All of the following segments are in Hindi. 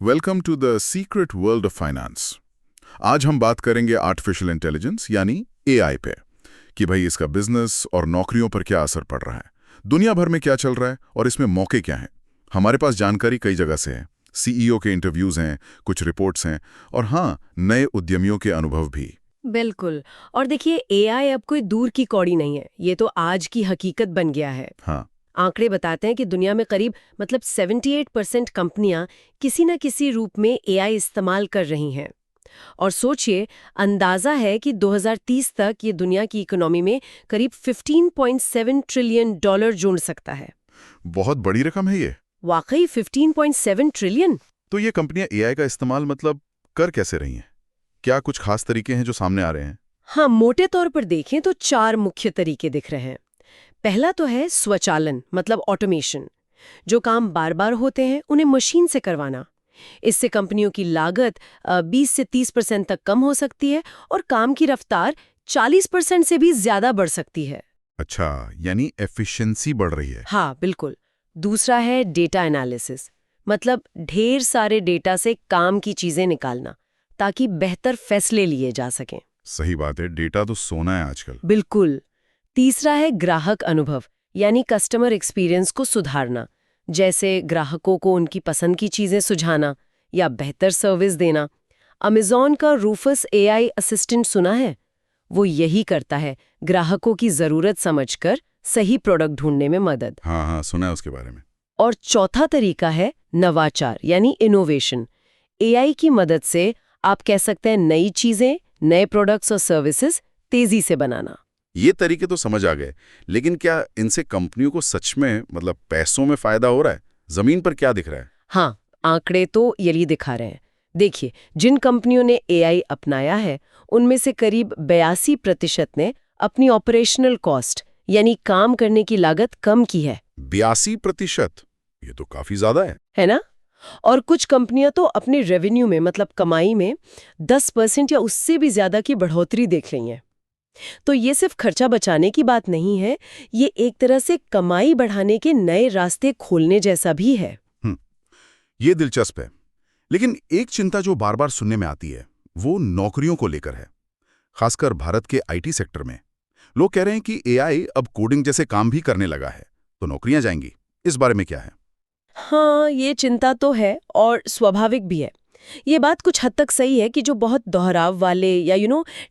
Welcome to the secret world of finance. आज हम बात करेंगे आर्टिफिशियल इंटेलिजेंस यानी एआई पे कि भाई इसका बिजनेस और नौकरियों पर क्या असर पड़ रहा है, दुनिया भर में क्या चल रहा है और इसमें मौके क्या हैं। हमारे पास जानकारी कई जगह से है, सीईओ के इंटरव्यूज हैं, कुछ रिपोर्ट्स हैं और हाँ, नए उद्यमियों के अनुभव भी। बिल्कुल। और देखिए, एआई अब कोई दूर की कौड़ी नहीं है, ये तो आज की हकीकत बन गया है। हाँ, आंकड़े बताते हैं कि दुनिया में करीब 78% कंपनियां किसी न किसी रूप में एआई इस्तेमाल कर रही हैं। और सोचिए, अंदाजा है कि 2030 तक ये दुनिया की इकोनॉमी में करीब 15.7 ट्रिलियन डॉलर जोड़ सकता है। बहुत बड़ी रकम है ये। वाकई 15.7 ट्रिलियन। तो ये कंपनियां एआई का इस्तेमाल मतलब कर कैसे रही हैं? क्या कुछ खास तरीके हैं जो सामने आ रहे हैं? हाँ, मोटे तौर पर देखें तो 4 मुख्य तरीके दिख रहे हैं। पहला तो है स्वचालन, मतलब ऑटोमेशन। जो काम बार बार होते हैं उन्हें मशीन से करवाना। इससे कंपनियों की लागत 20 से 30% तक कम हो सकती है और काम की रफ्तार 40% से भी ज्यादा बढ़ सकती है। अच्छा, यानी एफिशिएंसी बढ़ रही है। हाँ, बिल्कुल। दूसरा है डेटा एनालिसिस, मतलब ढेर सारे डेटा से काम की चीजें निकालना ताकि बेहतर फैसले लिए जा सकें। सही बात है, डेटा तो सोना है आजकल। बिल्कुल। तीसरा है ग्राहक अनुभव, यानी कस्टमर एक्सपीरियंस को सुधारना, जैसे ग्राहकों को उनकी पसंद की चीजें सुझाना या बेहतर सर्विस देना। अमेज़न का रूफस एआई असिस्टेंट सुना है? वो यही करता है, ग्राहकों की जरूरत समझकर सही प्रोडक्ट ढूंढने में मदद। हाँ हाँ, सुना है उसके बारे में। और चौथा तरीका है नवाचार, यानी इनोवेशन। एआई की मदद से आप कह सकते हैं नई चीजें, नए प्रोडक्ट्स और सर्विसेज तेजी से बनाना। ये तरीके तो समझ आ गए, लेकिन क्या इनसे कंपनियों को सच में मतलब पैसों में फायदा हो रहा है? जमीन पर क्या दिख रहा है? हाँ, आंकड़े तो यही दिखा रहे हैं। देखिए, जिन कंपनियों ने एआई अपनाया है उनमें से करीब 82% ने अपनी ऑपरेशनल कॉस्ट, यानी काम करने की लागत कम की है। 82%? ये तो काफी ज्यादा है ना? और कुछ कंपनियां तो अपने रेवेन्यू में, मतलब कमाई में 10% या उससे भी ज्यादा की बढ़ोतरी देख रही हैं। तो ये सिर्फ खर्चा बचाने की बात नहीं है, ये एक तरह से कमाई बढ़ाने के नए रास्ते खोलने जैसा भी है। ये दिलचस्प है। लेकिन एक चिंता जो बार बार सुनने में आती है वो नौकरियों को लेकर है, खासकर भारत के आईटी सेक्टर में। लोग कह रहे हैं कि एआई अब कोडिंग जैसे काम भी करने लगा है, तो नौकरियां जाएंगी। इस बारे में क्या है? हाँ, ये चिंता तो है और स्वाभाविक भी है। ये बात कुछ हद तक सही है कि जो बहुत दोहराव वाले या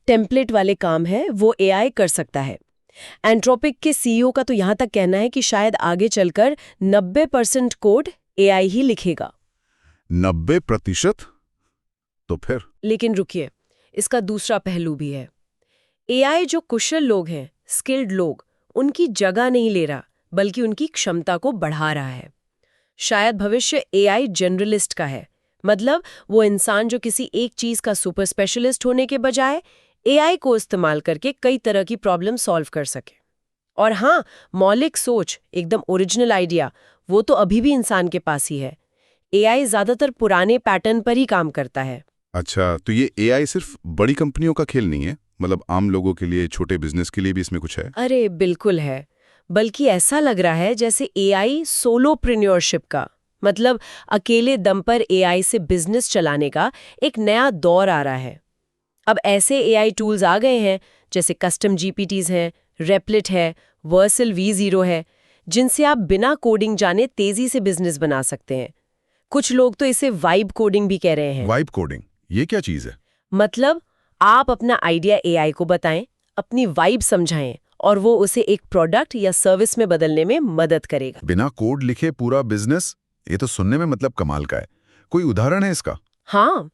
टेम्पलेट वाले काम है वो एआई कर सकता है। एंट्रोपिक के सीईओ का तो यहाँ तक कहना है कि शायद आगे चलकर 90% कोड एआई ही लिखेगा। 90%? तो फिर? लेकिन रुकिए, इसका दूसरा पहलू भी है। एआई जो कुशल लोग हैं, स्किल्ड लोग, उनकी जगह नहीं ले रहा, बल्कि उनकी क्षमता को बढ़ा रहा है। शायद भविष्य एआई जनरलिस्ट का है, मतलब वो इंसान जो किसी एक चीज का सुपर स्पेशलिस्ट होने के बजाय एआई को इस्तेमाल करके कई तरह की प्रॉब्लम सॉल्व कर सके। और हाँ, मौलिक सोच, एकदम ओरिजिनल आइडिया, वो तो अभी भी इंसान के पास ही है। एआई ज्यादातर पुराने पैटर्न पर ही काम करता है। अच्छा, तो ये एआई सिर्फ बड़ी कंपनियों का खेल नहीं है, मतलब आम लोगों के लिए, छोटे बिजनेस के लिए भी इसमें कुछ है? अरे बिल्कुल है। बल्कि ऐसा लग रहा है जैसे एआई सोलोप्रेन्योरशिप का, मतलब अकेले दम पर एआई से बिजनेस चलाने का एक नया दौर आ रहा है। अब ऐसे एआई टूल्स आ गए हैं जैसे कस्टम जीपीटीज हैं, रेप्लिट है, वर्सल V0 है, जिनसे आप बिना कोडिंग जाने तेजी से बिजनेस बना सकते हैं। कुछ लोग तो इसे वाइब कोडिंग भी कह रहे हैं। वाइब कोडिंग, ये क्या चीज है? मतलब आप अपना आइडिया एआई को बताएं, अपनी वाइब समझाएं और वो उसे एक प्रोडक्ट या सर्विस में बदलने में मदद करेगा। बिना कोड लिखे पूरा बिजनेस? ये तो सुनने में मतलब कमाल का है। कोई उदाहरण है इसका? हाँ,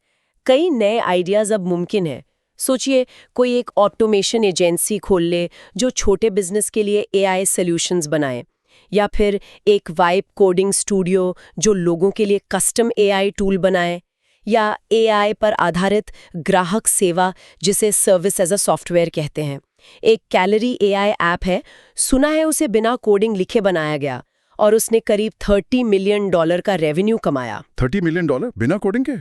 कई नए आइडियाज अब मुमकिन है। सोचिए, कोई एक ऑटोमेशन एजेंसी खोल ले जो छोटे बिजनेस के लिए एआई सॉल्यूशंस बनाए, या फिर एक वाइब कोडिंग स्टूडियो जो लोगों के लिए कस्टम एआई टूल बनाए, या एआई पर आधारित ग्राहक सेवा जिसे सर्विस एज अ सॉफ्टवेयर कहते हैं। एक कैलोरी एआई ऐप है, सुना है उसे बिना कोडिंग लिखे बनाया गया और उसने करीब $30 मिलियन का रेवेन्यू कमाया। $30 मिलियन बिना कोडिंग के?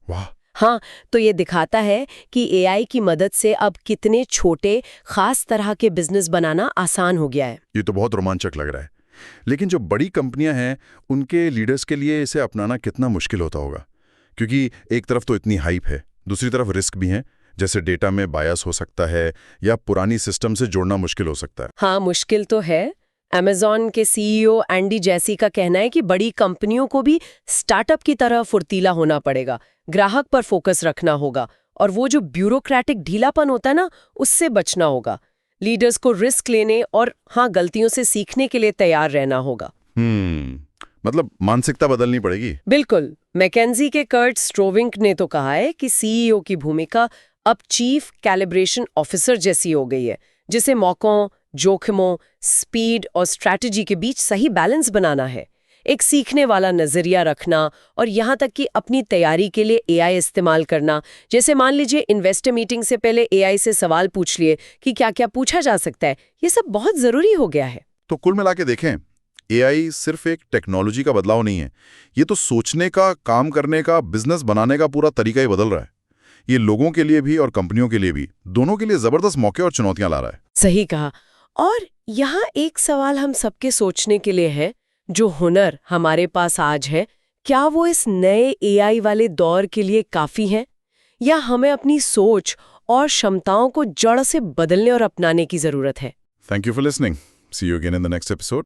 वाह! हाँ, तो ये दिखाता है कि एआई की मदद से अब कितने छोटे, खास तरह के बिजनेस बनाना आसान हो गया है। ये तो बहुत रोमांचक लग रहा है। लेकिन जो बड़ी कंपनियां हैं, उनके लीडर्स के लिए इसे अपनाना कितना मुश्किल होता होगा। क्योंकि एक तरफ तो इतनी हाइप है, दूसरी तरफ रिस्क भी है, जैसे डेटा में बायस हो सकता है या पुरानी सिस्टम से जोड़ना मुश्किल हो सकता है। हाँ, मुश्किल तो है। अमेजॉन के सीईओ एंडी जैसी का कहना है कि बड़ी कंपनियों को भी स्टार्टअप की तरह फुर्तीला होना पड़ेगा, ग्राहक पर फोकस रखना होगा और वो जो ब्यूरोक्रेटिक ढीलापन होता है ना, उससे बचना होगा। लीडर्स को रिस्क लेने और हाँ, गलतियों से सीखने के लिए तैयार रहना होगा। मतलब मानसिकता बदलनी पड़ेगी। बिल्कुल। मैकेंजी के कर्ट स्ट्रोविंक ने तो कहा है कि सीईओ की भूमिका अब चीफ कैलिब्रेशन ऑफिसर जैसी हो गई है, जिसे मौकों, जोखिमों, स्पीड और स्ट्रैटेजी के बीच सही बैलेंस बनाना है। एक सीखने वाला नजरिया रखना और यहाँ तक कि अपनी तैयारी के लिए एआई इस्तेमाल करना। जैसे मान लीजिए इन्वेस्टर मीटिंग से पहले एआई से सवाल पूछ लिए कि क्या क्या पूछा जा सकता है। ये सब बहुत जरूरी हो गया है। तो कुल मिला के देखें, एआई सिर्फ एक टेक्नोलॉजी का बदलाव नहीं है, ये तो सोचने का, काम करने का, बिजनेस बनाने का पूरा तरीका ही बदल रहा है। ये लोगों के लिए भी और कंपनियों के लिए भी, दोनों के लिए जबरदस्त मौके और चुनौतियां ला रहा है। सही कहा। और यहाँ एक सवाल हम सबके सोचने के लिए है, जो हुनर हमारे पास आज है, क्या वो इस नए एआई वाले दौर के लिए काफी है, या हमें अपनी सोच और क्षमताओं को जड़ से बदलने और अपनाने की जरूरत है? Thank you for listening. See you again in the next episode.